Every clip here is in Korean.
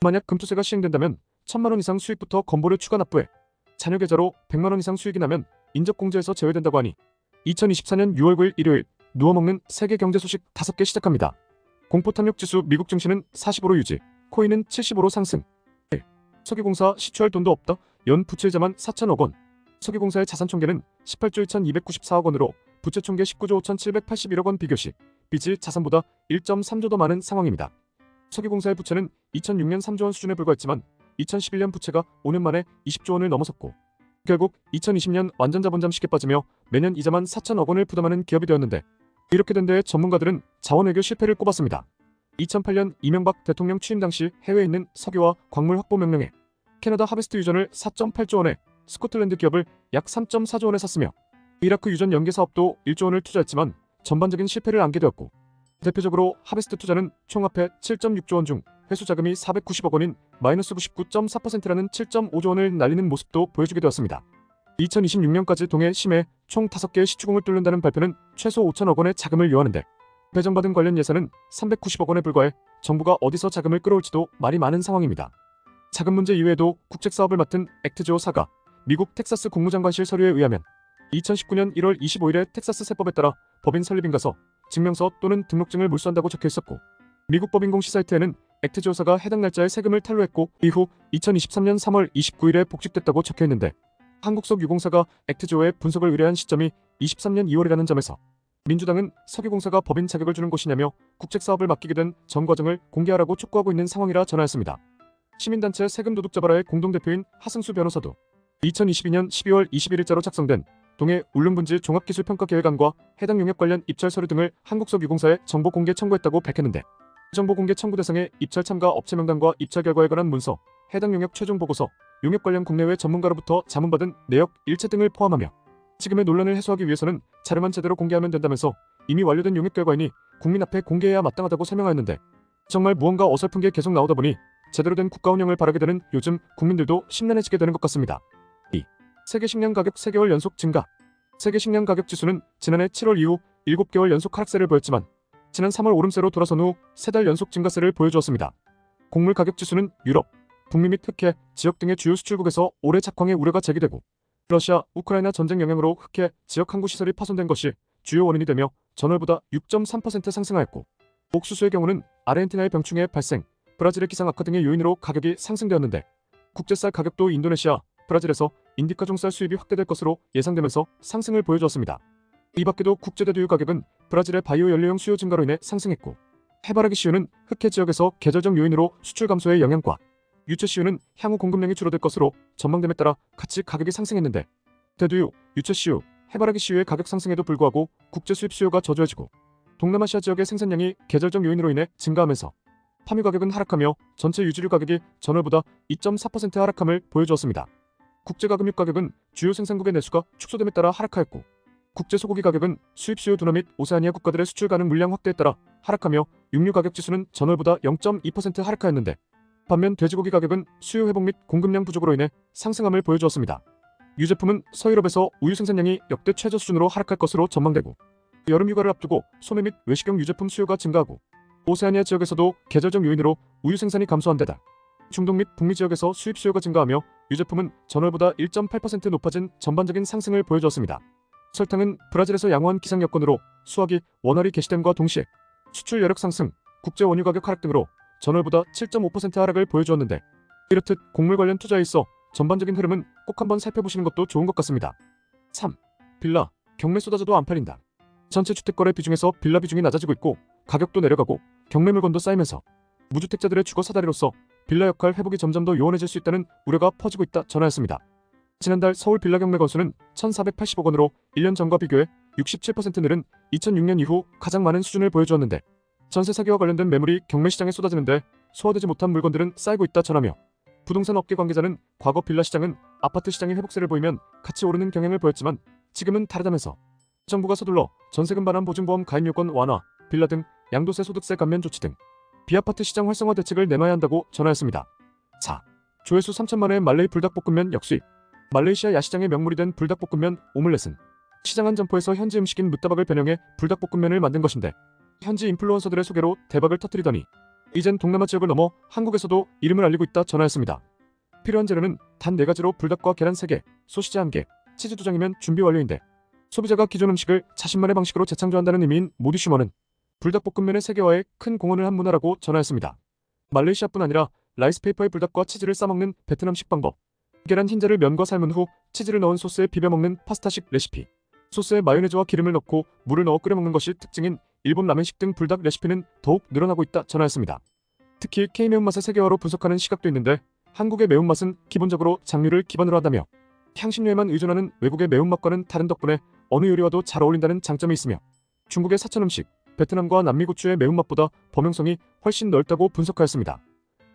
만약 금투세가 시행된다면 1,000만원 이상 수익부터 건보료 추가 납부해 자녀 계좌로 100만원 이상 수익이 나면 인적공제에서 제외된다고 하니 2024년 6월 9일 일요일 누워먹는 세계 경제 소식 5개 시작합니다. 공포탐욕지수 미국 증시는 45로 유지, 코인은 75로 상승. 1. 석유공사 시추할 돈도 없다. 연 부채이자만 4천억 원. 석유공사의 자산총계는 18조 2,294억 원으로 부채 총계 19조 5,781억 원 비교시 빚이 자산보다 1.3조 더 많은 상황입니다. 석유공사의 부채는 2006년 3조 원 수준에 불과했지만 2011년 부채가 5년 만에 20조 원을 넘어섰고 결국 2020년 완전 자본 잠식에 빠지며 매년 이자만 4천억 원을 부담하는 기업이 되었는데 이렇게 된 데에 전문가들은 자원 외교 실패를 꼽았습니다. 2008년 이명박 대통령 취임 당시 해외에 있는 석유와 광물 확보 명령에 캐나다 하베스트 유전을 4.8조 원에 스코틀랜드 기업을 약 3.4조 원에 샀으며 이라크 유전 연계 사업도 1조 원을 투자했지만 전반적인 실패를 안게 되었고 대표적으로 하베스트 투자는 총 합해 7.6조 원 중 회수 자금이 490억 원인 마이너스 99.4%라는 7.5조 원을 날리는 모습도 보여주게 되었습니다. 2026년까지 동해 심해 총 5개의 시추공을 뚫는다는 발표는 최소 5천억 원의 자금을 요하는데 배정받은 관련 예산은 390억 원에 불과해 정부가 어디서 자금을 끌어올지도 말이 많은 상황입니다. 자금 문제 이외에도 국책사업을 맡은 액트조 4가 미국 텍사스 국무장관실 서류에 의하면 2019년 1월 25일에 텍사스 세법에 따라 법인 설립인가서, 증명서 또는 등록증을 몰수한다고 적혀 있었고 미국 법인 공시 사이트에는 액트조사가 해당 날짜에 세금을 탈루했고 이후 2023년 3월 29일에 복직됐다고 적혀 있는데 한국석 유공사가 액트조에 분석을 의뢰한 시점이 23년 2월이라는 점에서 민주당은 석유공사가 법인 자격을 주는 곳이냐며 국책사업을 맡기게 된 전 과정을 공개하라고 촉구하고 있는 상황이라 전하였습니다. 시민단체 세금 도둑 잡아라의 공동대표인 하승수 변호사도 2022년 12월 21일자로 작성된 동해 울릉분지 종합기술평가계획안과 해당 용역 관련 입찰 서류 등을 한국석 유공사에 정보 공개 청구했다고 밝혔는데 정보 공개 청구 대상의 입찰 참가 업체 명단과 입찰 결과에 관한 문서, 해당 용역 최종 보고서, 용역 관련 국내외 전문가로부터 자문받은 내역, 일체 등을 포함하며 지금의 논란을 해소하기 위해서는 자료만 제대로 공개하면 된다면서 이미 완료된 용역 결과이니 국민 앞에 공개해야 마땅하다고 설명하였는데 정말 무언가 어설픈 게 계속 나오다 보니 제대로 된 국가 운영을 바라게 되는 요즘 국민들도 심란해지게 되는 것 같습니다. 2. 세계 식량 가격 3개월 연속 증가. 세계 식량 가격 지수는 지난해 7월 이후 7개월 연속 하락세를 보였지만 지난 3월 오름세로 돌아선 후 3달 연속 증가세를 보여주었습니다. 곡물 가격 지수는 유럽, 북미 및 흑해, 지역 등의 주요 수출국에서 올해 작황의 우려가 제기되고 러시아, 우크라이나 전쟁 영향으로 흑해, 지역 항구 시설이 파손된 것이 주요 원인이 되며 전월보다 6.3% 상승하였고 옥수수의 경우는 아르헨티나의 병충해 발생, 브라질의 기상 악화 등의 요인으로 가격이 상승되었는데 국제쌀 가격도 인도네시아, 브라질에서 인디카종 쌀 수입이 확대될 것으로 예상되면서 상승을 보여주었습니다. 이 밖에도 국제대두유 가격은 브라질의 바이오 연료용 수요 증가로 인해 상승했고 해바라기 씨유는 흑해 지역에서 계절적 요인으로 수출 감소의 영향과 유채 씨유는 향후 공급량이 줄어들 것으로 전망됨에 따라 같이 가격이 상승했는데 대두유, 유채 씨유, 해바라기 씨유의 가격 상승에도 불구하고 국제 수입 수요가 저조해지고 동남아시아 지역의 생산량이 계절적 요인으로 인해 증가하면서 파묘 가격은 하락하며 전체 유지류 가격이 전월보다 2.4% 하락함을 보여주었습니다. 국제가금육 가격은 주요 생산국의 내수가 축소됨에 따라 하락하였고 국제 소고기 가격은 수입 수요 둔화 및 오세아니아 국가들의 수출 가능 물량 확대에 따라 하락하며 육류 가격 지수는 전월보다 0.2% 하락하였는데 반면 돼지고기 가격은 수요 회복 및 공급량 부족으로 인해 상승함을 보여주었습니다. 유제품은 서유럽에서 우유 생산량이 역대 최저 수준으로 하락할 것으로 전망되고 여름 휴가를 앞두고 소매 및 외식용 유제품 수요가 증가하고 오세아니아 지역에서도 계절적 요인으로 우유 생산이 감소한 데다 중동 및 북미 지역에서 수입 수요가 증가하며 유제품은 전월보다 1.8% 높아진 전반적인 상승을 보여주었습니다. 설탕은 브라질에서 양호한 기상 여건으로 수확이 원활히 개시됨과 동시에 수출 여력 상승, 국제 원유 가격 하락 등으로 전월보다 7.5% 하락을 보여주었는데 이렇듯 곡물 관련 투자에 있어 전반적인 흐름은 꼭 한번 살펴보시는 것도 좋은 것 같습니다. 3. 빌라, 경매 쏟아져도 안 팔린다. 전체 주택거래 비중에서 빌라 비중이 낮아지고 있고 가격도 내려가고 경매 물건도 쌓이면서 무주택자들의 주거 사다리로서 빌라 역할 회복이 점점 더 요원해질 수 있다는 우려가 퍼지고 있다 전하였습니다. 지난달 서울 빌라 경매 건수는 1,480억 원으로 1년 전과 비교해 67% 늘은 2006년 이후 가장 많은 수준을 보여주었는데 전세 사기와 관련된 매물이 경매 시장에 쏟아지는데 소화되지 못한 물건들은 쌓이고 있다 전하며 부동산 업계 관계자는 과거 빌라 시장은 아파트 시장의 회복세를 보이면 같이 오르는 경향을 보였지만 지금은 다르다면서 정부가 서둘러 전세금 반환 보증보험 가입 요건 완화, 빌라 등 양도세 소득세 감면 조치 등 비아파트 시장 활성화 대책을 내놔야 한다고 전하였습니다. 4. 조회수 3천만 회의 말레이 불닭볶음면 역수입. 말레이시아 야시장의 명물이 된 불닭볶음면 오믈렛은 시장 한 점포에서 현지 음식인 무따박을 변형해 불닭볶음면을 만든 것인데 현지 인플루언서들의 소개로 대박을 터뜨리더니 이젠 동남아 지역을 넘어 한국에서도 이름을 알리고 있다 전하였습니다. 필요한 재료는 단 4가지로 불닭과 계란 3개, 소시지 1개, 치즈 2장이면 준비 완료인데 소비자가 기존 음식을 자신만의 방식으로 재창조한다는 의미인 모디슈머는 불닭볶음면의 세계화에 큰 공헌을 한 문화라고 전하였습니다. 말레이시아뿐 아니라 라이스페이퍼에 불닭과 치즈를 싸먹는 베트남식 방법, 계란 흰자를 면과 삶은 후 치즈를 넣은 소스에 비벼먹는 파스타식 레시피, 소스에 마요네즈와 기름을 넣고 물을 넣어 끓여 먹는 것이 특징인 일본 라멘식 등 불닭 레시피는 더욱 늘어나고 있다 전하였습니다. 특히 K매운맛의 세계화로 분석하는 시각도 있는데 한국의 매운맛은 기본적으로 장류를 기반으로 한다며 향신료에만 의존하는 외국의 매운맛과는 다른 덕분에 어느 요리와도 잘 어울린다는 장점이 있으며 중국의 사천 음식, 베트남과 남미 고추의 매운맛보다 범용성이 훨씬 넓다고 분석하였습니다.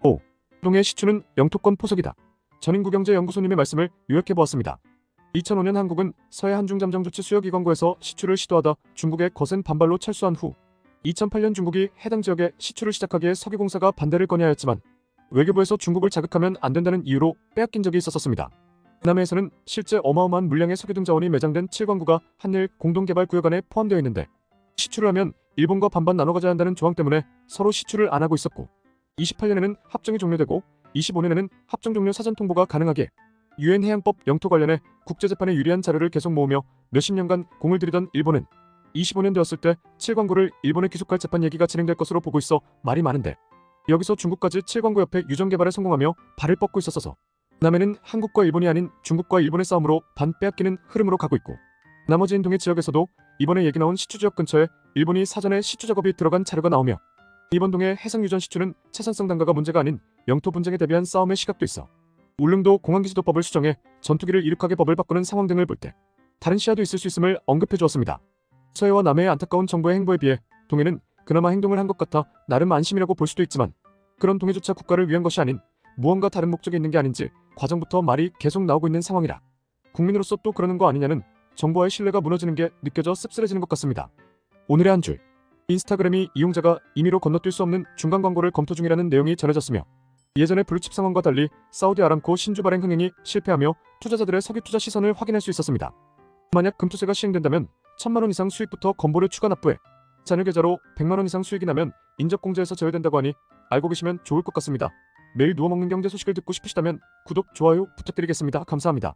5. 동의 시추는 영토권 포석이다. 전인구경제연구소님의 말씀을 요약해보았습니다. 2005년 한국은 서해 한중잠정조치 수역이광구에서 시추를 시도하다 중국의 거센 반발로 철수한 후 2008년 중국이 해당 지역에 시추를 시작하기에 석유공사가 반대를 건의하였지만 외교부에서 중국을 자극하면 안 된다는 이유로 빼앗긴 적이 있었습니다. 남해에서는 실제 어마어마한 물량의 석유 등 자원이 매장된 7광구가 한일 공동개발구역 안에 포함되어 있는데 시추를 하면 일본과 반반 나눠 가져야 한다는 조항 때문에 서로 시추를 안 하고 있었고 28년에는 합정이 종료되고 25년에는 합정 종료 사전 통보가 가능하게 유엔 해양법 영토 관련해 국제재판에 유리한 자료를 계속 모으며 몇십 년간 공을 들이던 일본은 25년 되었을 때 7광구를 일본에 귀속할 재판 얘기가 진행될 것으로 보고 있어 말이 많은데 여기서 중국까지 7광구 옆에 유전 개발에 성공하며 발을 뻗고 있었어서 남해는 한국과 일본이 아닌 중국과 일본의 싸움으로 반 빼앗기는 흐름으로 가고 있고 나머지 인동의 지역에서도 이번에 얘기 나온 시추 지역 근처에 일본이 사전에 시추 작업이 들어간 자료가 나오며 이번 동해 해상유전 시추는 채산성 단가가 문제가 아닌 영토 분쟁에 대비한 싸움의 시각도 있어 울릉도 공항기지도법을 수정해 전투기를 이륙하게 법을 바꾸는 상황 등을 볼 때 다른 시야도 있을 수 있음을 언급해 주었습니다. 서해와 남해의 안타까운 정부의 행보에 비해 동해는 그나마 행동을 한 것 같아 나름 안심이라고 볼 수도 있지만 그런 동해조차 국가를 위한 것이 아닌 무언가 다른 목적이 있는 게 아닌지 과정부터 말이 계속 나오고 있는 상황이라 국민으로서 또 그러는 거 아니냐는 정부와의 신뢰가 무너지는 게 느껴져 씁쓸해지는 것 같습니다. 오늘의 한 줄. 인스타그램이 이용자가 임의로 건너뛸 수 없는 중간 광고를 검토 중이라는 내용이 전해졌으며 예전의 블루칩 상황과 달리 사우디 아람코 신주 발행 흥행이 실패하며 투자자들의 석유 투자 시선을 확인할 수 있었습니다. 만약 금투세가 시행된다면 1,000만 원 이상 수익부터 건보료 추가 납부해 자녀 계좌로 100만 원 이상 수익이 나면 인적공제에서 제외된다고 하니 알고 계시면 좋을 것 같습니다. 매일 누워먹는 경제 소식을 듣고 싶으시다면 구독, 좋아요 부탁드리겠습니다. 감사합니다.